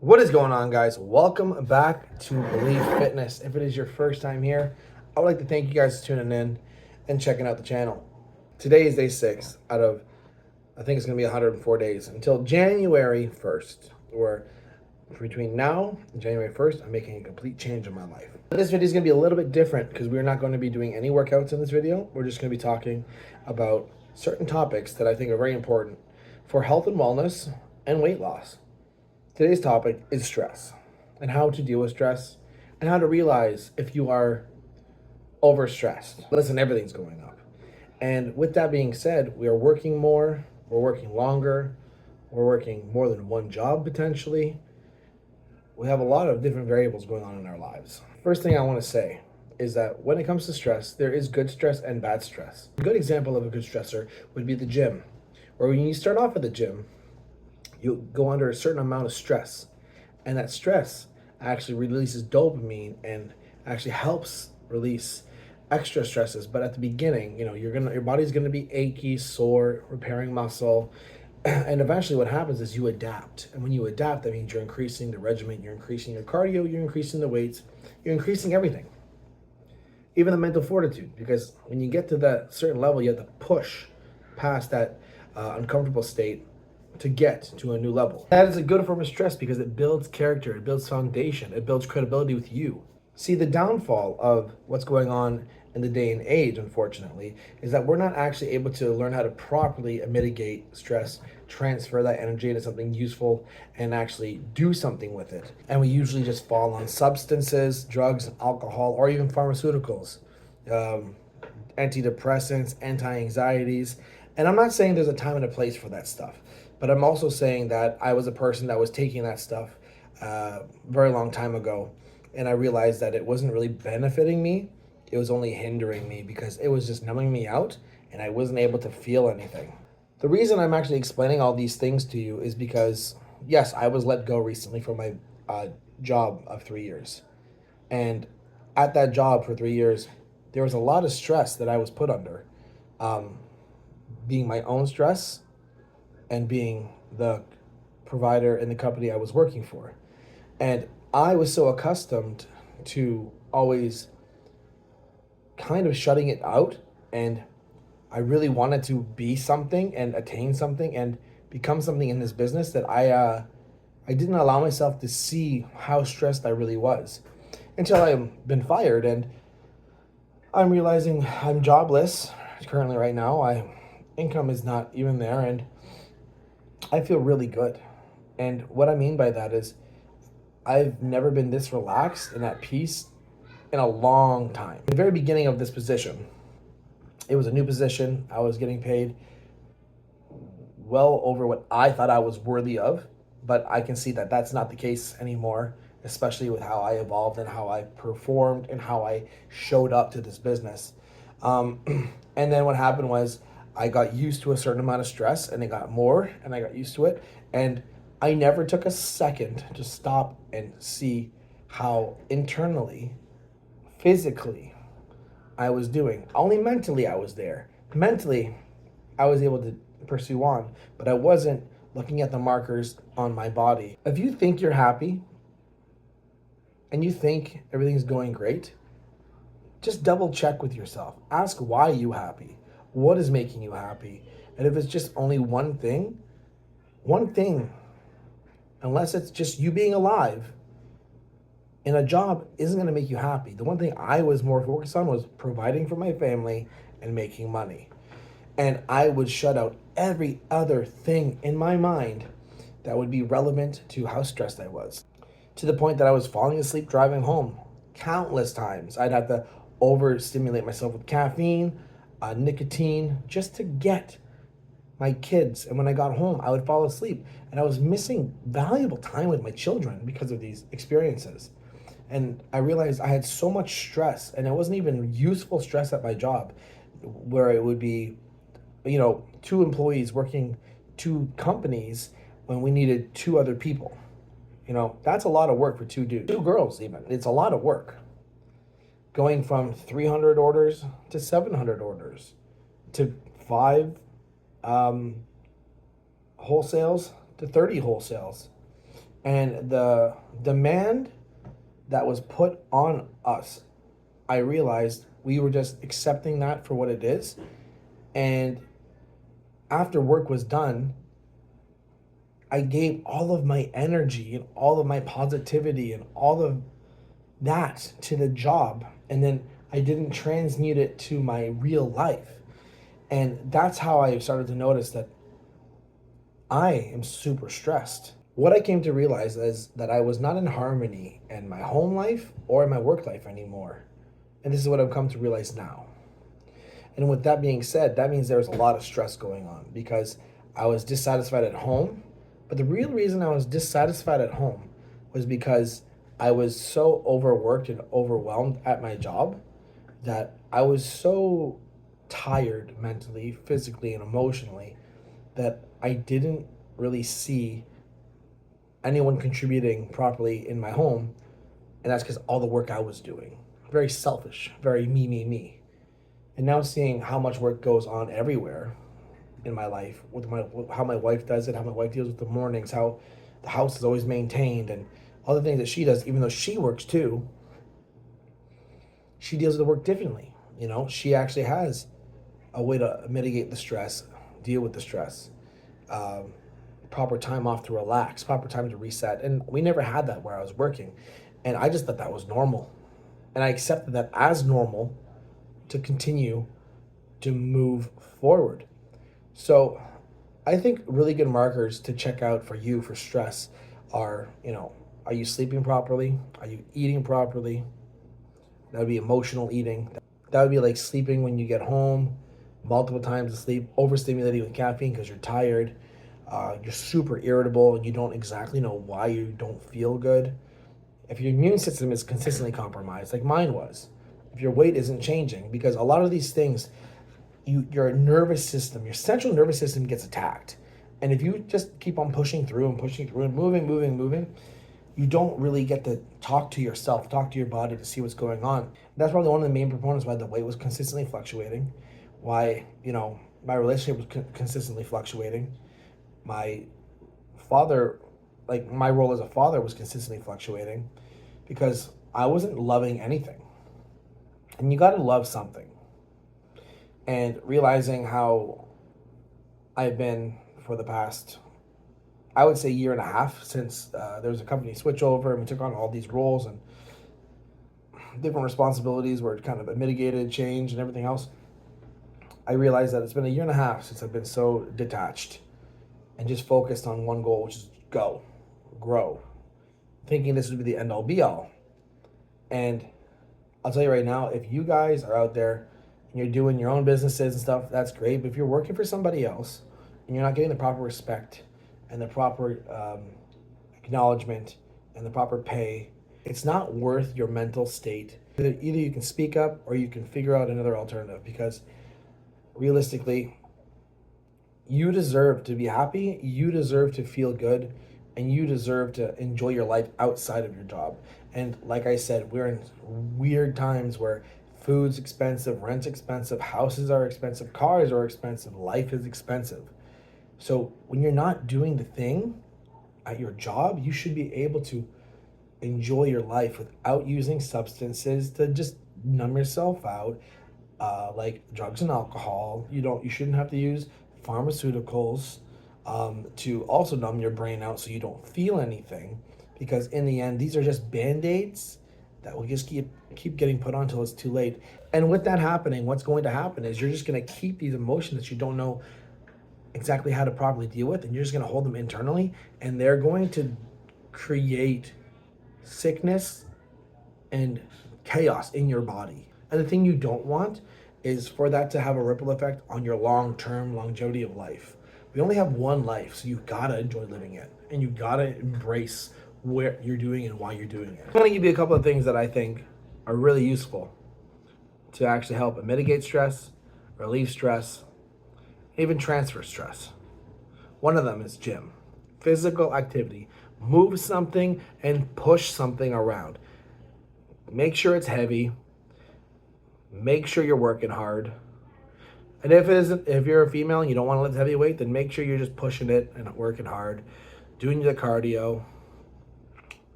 What is going on, guys? Welcome back to Believe Fitness. If it is your first time here, I would like to thank you guys for tuning in and checking out the channel. Today is day 6 out of, I think it's going to be 104 days until January 1st, where between now and January 1st, I'm making a complete change in my life. This video is going to be a little bit different because we're not going to be doing any workouts in this video. We're just going to be talking about certain topics that I think are very important for health and wellness and weight loss. Today's topic is stress and how to deal with stress and how to realize if you are overstressed. Listen, everything's going up. And with that being said, we are working more, we're working longer, we're working more than one job potentially. We have a lot of different variables going on in our lives. First thing I want to say is that when it comes to stress, there is good stress and bad stress. A good example of a good stressor would be the gym, where when you start off at the gym, you go under a certain amount of stress, and that stress actually releases dopamine and actually helps release extra stresses. But at the beginning, your body's gonna be achy, sore, repairing muscle, and eventually what happens is you adapt. And when you adapt, that means you're increasing the regimen, you're increasing your cardio, you're increasing the weights, you're increasing everything, even the mental fortitude. Because when you get to that certain level, you have to push past that uncomfortable state to get to a new level. That is a good form of stress because it builds character, it builds foundation, it builds credibility with you. See, the downfall of what's going on in the day and age, unfortunately, is that we're not actually able to learn how to properly mitigate stress, transfer that energy into something useful, and actually do something with it. And we usually just fall on substances, drugs, alcohol, or even pharmaceuticals, antidepressants, anti-anxieties. And I'm not saying there's a time and a place for that stuff, but I'm also saying that I was a person that was taking that stuff very long time ago, and I realized that it wasn't really benefiting me. It was only hindering me because it was just numbing me out, and I wasn't able to feel anything. The reason I'm actually explaining all these things to you is because, yes, I was let go recently from my job of 3 years. And at that job for 3 years, there was a lot of stress that I was put under, being my own stress and being the provider in the company I was working for. And I was so accustomed to always kind of shutting it out, and I really wanted to be something and attain something and become something in this business that I didn't allow myself to see how stressed I really was until I've been fired, and I'm realizing I'm jobless currently right now. Income is not even there, and I feel really good. And what I mean by that is I've never been this relaxed and at peace in a long time. In the very beginning of this position, it was a new position. I was getting paid well over what I thought I was worthy of, but I can see that that's not the case anymore, especially with how I evolved and how I performed and how I showed up to this business. And then what happened was I got used to a certain amount of stress, and it got more, and I got used to it. And I never took a second to stop and see how internally, physically, I was doing. Only mentally I was there. Mentally, I was able to pursue on, but I wasn't looking at the markers on my body. If you think you're happy and you think everything's going great, just double check with yourself. Ask why you happy. What is making you happy? And if it's just only one thing, unless it's just you being alive in a job, isn't going to make you happy. The one thing I was more focused on was providing for my family and making money. And I would shut out every other thing in my mind that would be relevant to how stressed I was. To the point that I was falling asleep driving home countless times. I'd have to overstimulate myself with caffeine, nicotine, just to get my kids. And when I got home, I would fall asleep. And I was missing valuable time with my children because of these experiences. And I realized I had so much stress, and it wasn't even useful stress at my job, where it would be, two employees working two companies when we needed two other people. That's a lot of work for two dudes, two girls even. It's a lot of work. Going from 300 orders to 700 orders to 5 wholesales to 30 wholesales. And the demand that was put on us, I realized we were just accepting that for what it is. And after work was done, I gave all of my energy and all of my positivity and all of that to the job. And then I didn't transmute it to my real life. And that's how I started to notice that I am super stressed. What I came to realize is that I was not in harmony in my home life or in my work life anymore. And this is what I've come to realize now. And with that being said, that means there was a lot of stress going on because I was dissatisfied at home. But the real reason I was dissatisfied at home was because I was so overworked and overwhelmed at my job that I was so tired mentally, physically, and emotionally that I didn't really see anyone contributing properly in my home. And that's because all the work I was doing. Very selfish, very me, me, me. And now seeing how much work goes on everywhere in my life, with how my wife does it, how my wife deals with the mornings, how the house is always maintained, and all the things that she does, even though she works too, she deals with the work differently. You know, she actually has a way to mitigate the stress, deal with the stress, um, proper time off to relax, proper time to reset. And we never had that where I was working. And I just thought that was normal. And I accepted that as normal to continue to move forward. So I think really good markers to check out for you for stress are, are you sleeping properly? Are you eating properly? That would be emotional eating. That would be like sleeping when you get home, multiple times of sleep, overstimulating with caffeine because you're tired. You're super irritable and you don't exactly know why you don't feel good. If your immune system is consistently compromised, like mine was, if your weight isn't changing, because a lot of these things, your nervous system, your central nervous system gets attacked. And if you just keep on pushing through and moving, you don't really get to talk to yourself, talk to your body to see what's going on. That's probably one of the main proponents why the weight was consistently fluctuating, why, my relationship was consistently fluctuating. My father, like my role as a father was consistently fluctuating because I wasn't loving anything. And you got to love something. And realizing how I've been for the past, I would say, year and a half since there was a company switchover and we took on all these roles and different responsibilities were kind of mitigated, change, and everything else. I realized that it's been a year and a half since I've been so detached and just focused on one goal, which is go, grow, thinking this would be the end all be all. And I'll tell you right now, if you guys are out there and you're doing your own businesses and stuff, that's great. But if you're working for somebody else and you're not getting the proper respect and the proper acknowledgement and the proper pay, it's not worth your mental state. Either you can speak up or you can figure out another alternative because realistically, you deserve to be happy, you deserve to feel good, and you deserve to enjoy your life outside of your job. And like I said, we're in weird times where food's expensive, rent's expensive, houses are expensive, cars are expensive, life is expensive. So when you're not doing the thing at your job, you should be able to enjoy your life without using substances to just numb yourself out, like drugs and alcohol. You shouldn't have to use pharmaceuticals to also numb your brain out so you don't feel anything, because in the end these are just band-aids that will just keep getting put on until it's too late. And with that happening, what's going to happen is you're just going to keep these emotions that you don't know exactly how to properly deal with, and you're just going to hold them internally, and they're going to create sickness and chaos in your body. And the thing you don't want is for that to have a ripple effect on your long-term longevity of life. We only have one life, so you gotta enjoy living it, and you gotta embrace what you're doing and why you're doing it. I'm gonna give you a couple of things that I think are really useful to actually help mitigate stress, relieve stress, even transfer stress. One of them is gym. Physical activity. Move something and push something around. Make sure it's heavy. Make sure you're working hard. And if you're a female and you don't want to lift heavy weight, then make sure you're just pushing it and working hard, doing the cardio,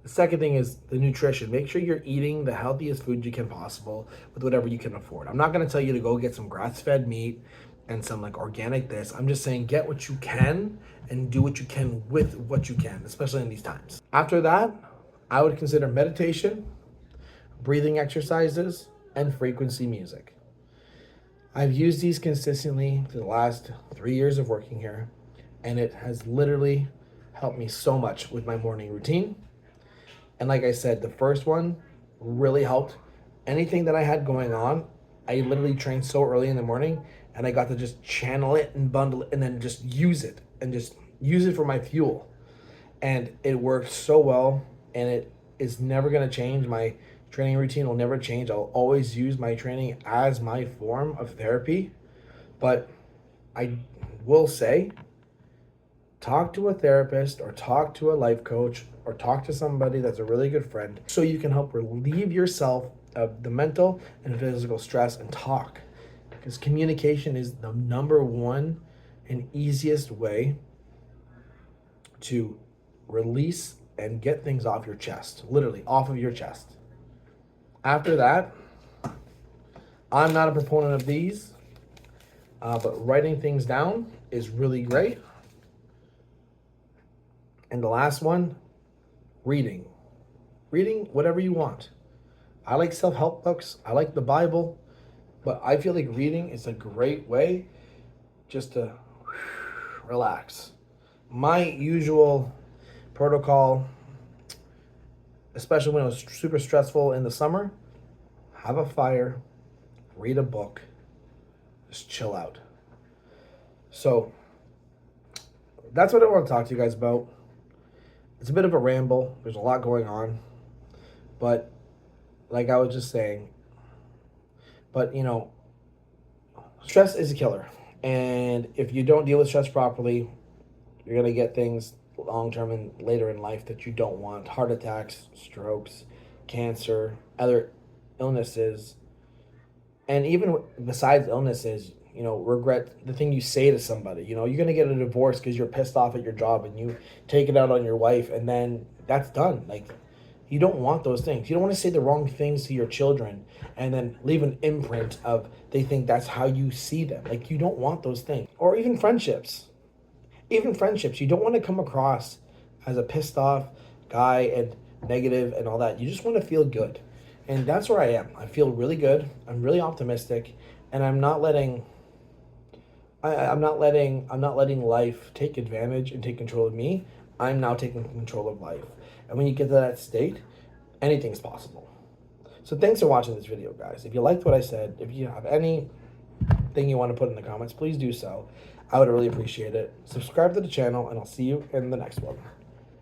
The second thing is the nutrition. Make sure you're eating the healthiest food you can possible with whatever you can afford. I'm not going to tell you to go get some grass-fed meat and some like organic this. I'm just saying get what you can and do what you can with what you can, especially in these times. After that, I would consider meditation, breathing exercises, and frequency music. I've used these consistently for the last 3 years of working here, and it has literally helped me so much with my morning routine. And like I said, the first one really helped. Anything that I had going on, I literally trained so early in the morning, and I got to just channel it and bundle it and then just use it and just use it for my fuel. And it worked so well, and it is never going to change. My training routine will never change. I'll always use my training as my form of therapy. But I will say, talk to a therapist or talk to a life coach or talk to somebody that's a really good friend so you can help relieve yourself of the mental and physical stress and talk. Because communication is the number one and easiest way to release and get things off your chest, literally off of your chest. After that, I'm not a proponent of these, but writing things down is really great. And the last one, reading. Reading whatever you want. I like self-help books. I like the Bible. But I feel like reading is a great way just to relax. My usual protocol, especially when it was super stressful in the summer, have a fire, read a book, just chill out. So that's what I want to talk to you guys about. It's a bit of a ramble. There's a lot going on. But like I was just saying, stress is a killer. And if you don't deal with stress properly, you're going to get things long-term and later in life that you don't want. Heart attacks, strokes, cancer, other illnesses. And even besides illnesses, regret the thing you say to somebody. You're going to get a divorce because you're pissed off at your job and you take it out on your wife, and then that's done. Like, you don't want those things. You don't want to say the wrong things to your children and then leave an imprint of they think that's how you see them. Like, you don't want those things. Or even friendships. You don't want to come across as a pissed off guy and negative and all that. You just want to feel good. And that's where I am. I feel really good. I'm really optimistic, and I'm not letting life take advantage and take control of me. I'm now taking control of life. And when you get to that state, anything's possible. So thanks for watching this video, guys. If you liked what I said, if you have anything you want to put in the comments, please do so. I would really appreciate it. Subscribe to the channel, and I'll see you in the next one.